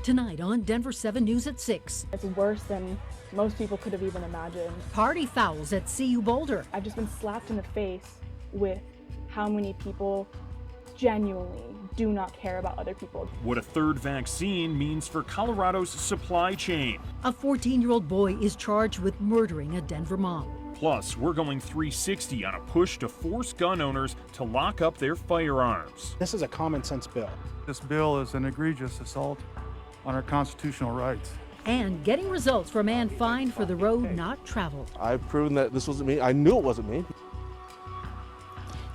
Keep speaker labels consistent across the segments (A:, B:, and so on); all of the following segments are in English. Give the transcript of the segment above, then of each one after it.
A: Tonight on Denver 7 News at 6.
B: It's worse than most people could have even imagined.
A: Party fouls at CU Boulder.
B: I've just been slapped in the face with how many people genuinely do not care about other people.
C: What a third vaccine means for Colorado's supply chain.
A: A 14-year-old boy is charged with murdering a Denver mom.
C: Plus, we're going 360 on a push to force gun owners to lock up their firearms.
D: This is a common sense bill.
E: This bill is an egregious assault on our constitutional rights.
A: And getting results for a man fined for the road not traveled.
F: I've proven that this wasn't me. I knew it wasn't me.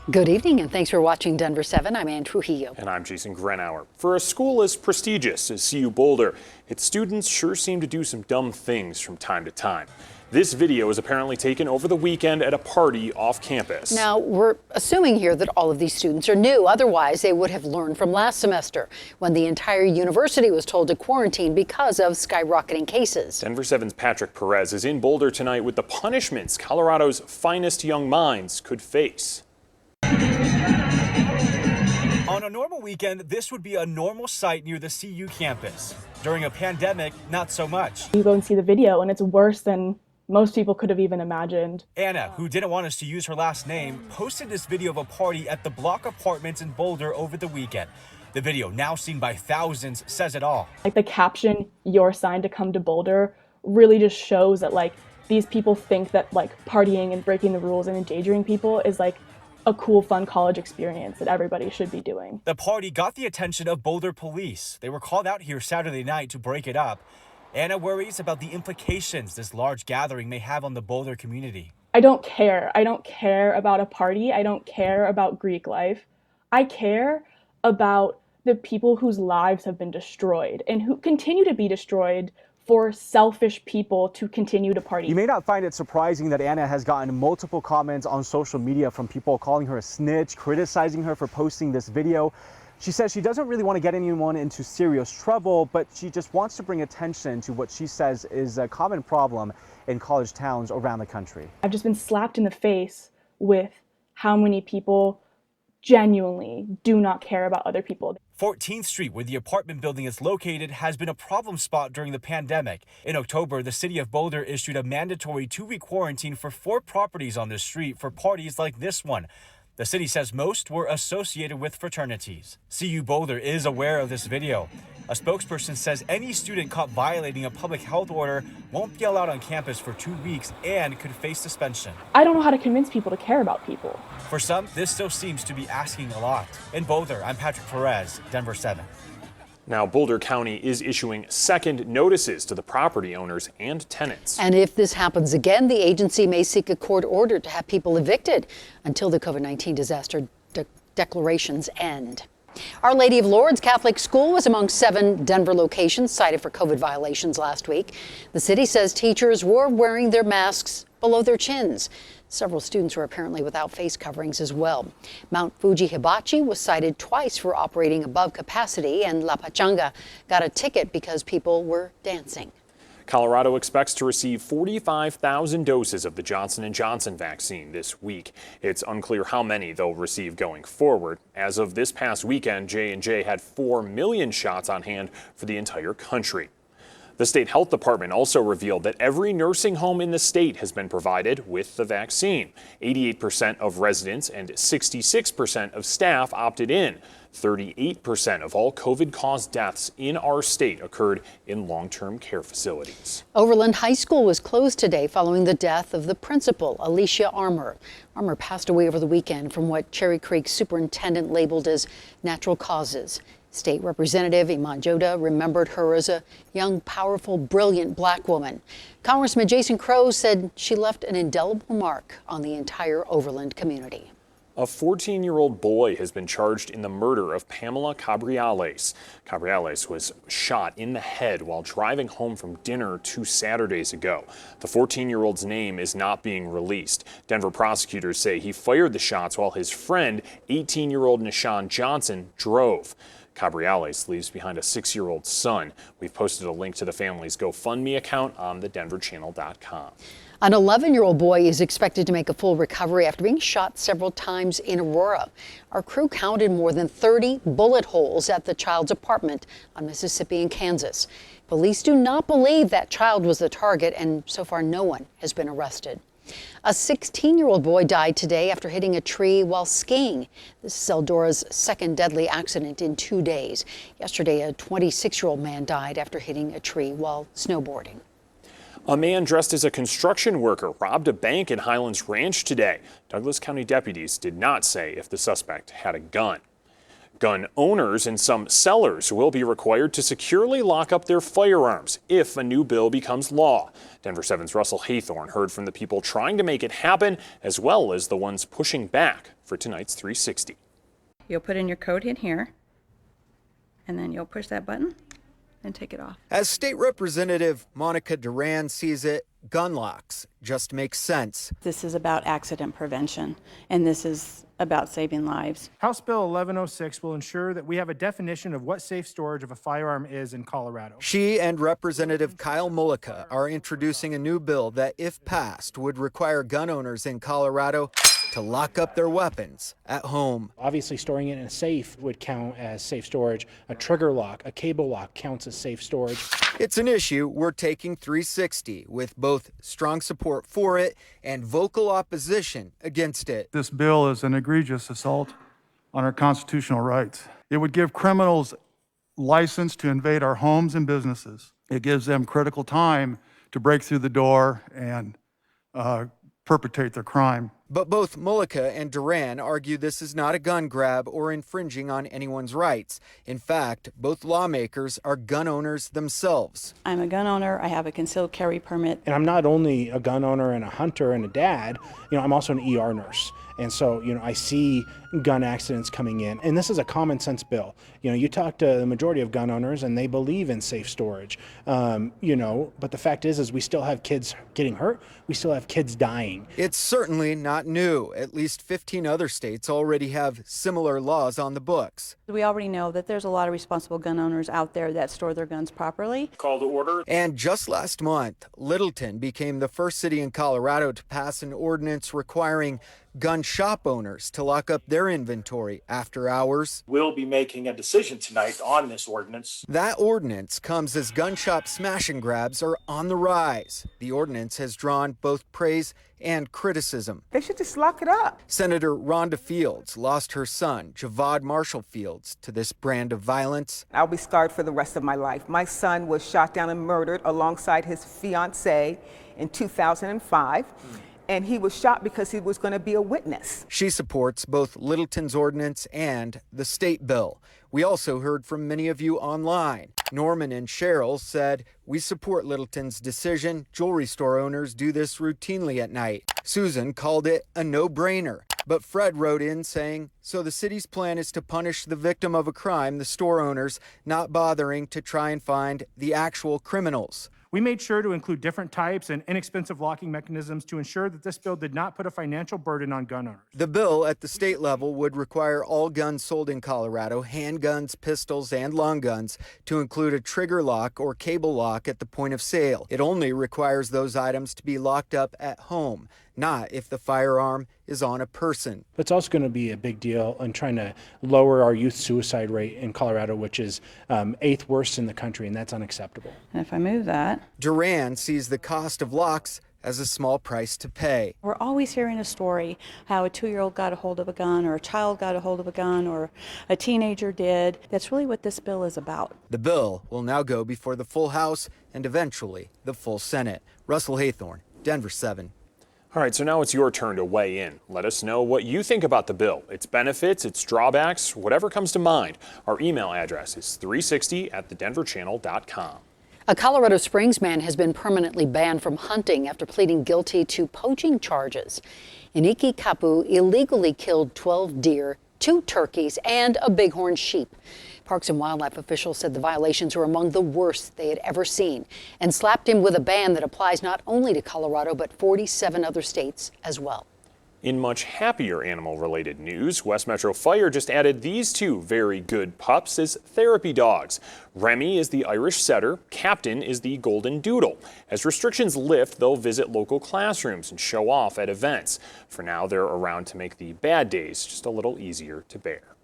G: Good evening and thanks for watching Denver 7. I'm Ann Trujillo.
H: And I'm Jason Grenauer. For a school as prestigious as CU Boulder, its students sure seem to do some dumb things from time to time. This video was apparently taken over the weekend at a party off campus.
G: Now, we're assuming here that all of these students are new. Otherwise, they would have learned from last semester when the entire university was told to quarantine because of skyrocketing cases.
H: Denver7's Patrick Perez is in Boulder tonight with the punishments Colorado's finest young minds could face.
I: On a normal weekend, this would be a normal sight near the CU campus. During a pandemic, not so much.
B: You go and see the video and it's worse than most people could have even imagined.
I: Anna, who didn't want us to use her last name, posted this video of a party at the Block Apartments in Boulder over the weekend. The video, now seen by thousands, says it all.
B: Like the caption, "You're signed to come to Boulder," really just shows that like these people think that like partying and breaking the rules and endangering people is like a cool, fun college experience that everybody should be doing.
I: The party got the attention of Boulder police. They were called out here Saturday night to break it up. Anna worries about the implications this large gathering may have on the Boulder community.
B: I don't care. I don't care about a party. I don't care about Greek life. I care about the people whose lives have been destroyed and who continue to be destroyed for selfish people to continue to party.
J: You may not find it surprising that Anna has gotten multiple comments on social media from people calling her a snitch, criticizing her for posting this video. She says she doesn't really want to get anyone into serious trouble, but she just wants to bring attention to what she says is a common problem in college towns around the country.
B: I've just been slapped in the face with how many people genuinely do not care about other people.
I: 14th Street, where the apartment building is located, has been a problem spot during the pandemic. In October, the city of Boulder issued a mandatory 2-week quarantine for 4 properties on the street for parties like this one. The city says most were associated with fraternities. CU Boulder is aware of this video. A spokesperson says any student caught violating a public health order won't be allowed on campus for 2 weeks and could face suspension.
B: I don't know how to convince people to care about people.
I: For some, this still seems to be asking a lot. In Boulder, I'm Patrick Perez, Denver 7.
H: Now, Boulder County is issuing second notices to the property owners and tenants.
G: And if this happens again, the agency may seek a court order to have people evicted until the COVID-19 disaster declarations end. Our Lady of Lourdes Catholic School was among 7 Denver locations cited for COVID violations last week. The city says teachers were wearing their masks below their chins. Several students were apparently without face coverings as well. Mount Fuji Hibachi was cited twice for operating above capacity, and La Pachanga got a ticket because people were dancing.
H: Colorado expects to receive 45,000 doses of the Johnson & Johnson vaccine this week. It's unclear how many they'll receive going forward. As of this past weekend, J&J had 4 million shots on hand for the entire country. The state health department also revealed that every nursing home in the state has been provided with the vaccine. 88% of residents and 66% of staff opted in. 38% of all COVID-caused deaths in our state occurred in long-term care facilities.
G: Overland High School was closed today following the death of the principal, Alicia Armour. Armour passed away over the weekend from what Cherry Creek superintendent labeled as natural causes. State Representative Iman Joda remembered her as a young, powerful, brilliant black woman. Congressman Jason Crow said she left an indelible mark on the entire Overland community.
H: A 14-year-old boy has been charged in the murder of Pamela Cabriales. Cabriales was shot in the head while driving home from dinner 2 Saturdays ago. The 14-year-old's name is not being released. Denver prosecutors say he fired the shots while his friend, 18-year-old Nishan Johnson, drove. Cabriales leaves behind a 6-year-old son. We've posted a link to the family's GoFundMe account on thedenverchannel.com.
G: An 11-year-old boy is expected to make a full recovery after being shot several times in Aurora. Our crew counted more than 30 bullet holes at the child's apartment on Mississippi and Kansas. Police do not believe that child was the target, and so far no one has been arrested. A 16-year-old boy died today after hitting a tree while skiing. This is Eldora's second deadly accident in 2 days. Yesterday, a 26-year-old man died after hitting a tree while snowboarding.
H: A man dressed as a construction worker robbed a bank in Highlands Ranch today. Douglas County deputies did not say if the suspect had a gun. Gun owners and some sellers will be required to securely lock up their firearms if a new bill becomes law. Denver7's Russell Haythorne heard from the people trying to make it happen, as well as the ones pushing back for tonight's 360.
D: You'll put in your code in here, and then you'll push that button and take it off.
K: As State Representative Monica Duran sees it, gun locks just make sense.
D: This is about accident prevention, and this is about saving lives.
L: House Bill 1106 will ensure that we have a definition of what safe storage of a firearm is in Colorado.
K: She and Representative Kyle Mullica are introducing a new bill that, if passed, would require gun owners in Colorado to lock up their weapons at home.
M: Obviously, storing it in a safe would count as safe storage. A trigger lock, a cable lock counts as safe storage.
K: It's an issue we're taking 360 with both strong support for it and vocal opposition against it.
E: This bill is an egregious assault on our constitutional rights. It would give criminals license to invade our homes and businesses. It gives them critical time to break through the door and perpetrate their crime.
K: But both Mullica and Duran argue this is not a gun grab or infringing on anyone's rights. In fact, both lawmakers are gun owners themselves.
D: I'm a gun owner. I have a concealed carry permit.
M: And I'm not only a gun owner and a hunter and a dad, I'm also an ER nurse. And so, I see gun accidents coming in. And this is a common sense bill. You talk to the majority of gun owners and they believe in safe storage. But the fact is we still have kids getting hurt. We still have kids dying.
K: It's certainly not new. At least 15 other states already have similar laws on the books.
D: We already know that there's a lot of responsible gun owners out there that store their guns properly.
H: Call to order.
K: And just last month, Littleton became the first city in Colorado to pass an ordinance requiring gun shop owners to lock up their inventory after hours.
N: We'll be making a decision tonight on this ordinance.
K: That ordinance comes as gun shop smash and grabs are on the rise. The ordinance has drawn both praise and criticism.
O: They should just lock it up.
K: Senator Rhonda Fields lost her son, Javad Marshall Fields, to this brand of violence.
O: I'll be scarred for the rest of my life. My son was shot down and murdered alongside his fiancée in 2005. And he was shot because he was going to be a witness.
K: She supports both Littleton's ordinance and the state bill. We also heard from many of you online. Norman and Cheryl said, "We support Littleton's decision. Jewelry store owners do this routinely at night." Susan called it a no-brainer. But Fred wrote in saying, "So the city's plan is to punish the victim of a crime, the store owners, not bothering to try and find the actual criminals."
L: We made sure to include different types and inexpensive locking mechanisms to ensure that this bill did not put a financial burden on gun owners.
K: The bill at the state level would require all guns sold in Colorado, handguns, pistols, and long guns, to include a trigger lock or cable lock at the point of sale. It only requires those items to be locked up at home, not if the firearm is on a person.
M: It's also going to be a big deal in trying to lower our youth suicide rate in Colorado, which is 8th worst in the country, and that's unacceptable.
D: And if I move that.
K: Duran sees the cost of locks as a small price to pay.
D: We're always hearing a story how a 2-year-old got a hold of a gun, or a child got a hold of a gun, or a teenager did. That's really what this bill is about.
K: The bill will now go before the full House and eventually the full Senate. Russell Haythorne, Denver7.
H: All right, so now it's your turn to weigh in. Let us know what you think about the bill, its benefits, its drawbacks, whatever comes to mind. Our email address is 360@thedenverchannel.com.
G: A Colorado Springs man has been permanently banned from hunting after pleading guilty to poaching charges. Iniki Kapu illegally killed 12 deer, 2 turkeys, and a bighorn sheep. Parks and Wildlife officials said the violations were among the worst they had ever seen and slapped him with a ban that applies not only to Colorado but 47 other states as well.
H: In much happier animal-related news, West Metro Fire just added these two very good pups as therapy dogs. Remy is the Irish Setter, Captain is the Golden Doodle. As restrictions lift, they'll visit local classrooms and show off at events. For now, they're around to make the bad days just a little easier to bear.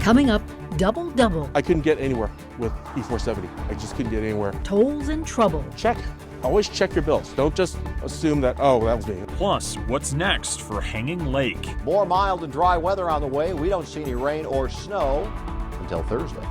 A: Coming up, double.
F: I couldn't get anywhere with E470. I just couldn't get anywhere.
A: Tolls and trouble.
F: Check. Always check your bills. Don't just assume that, oh, that was me.
C: Plus, what's next for Hanging Lake?
P: More mild and dry weather on the way. We don't see any rain or snow until Thursday.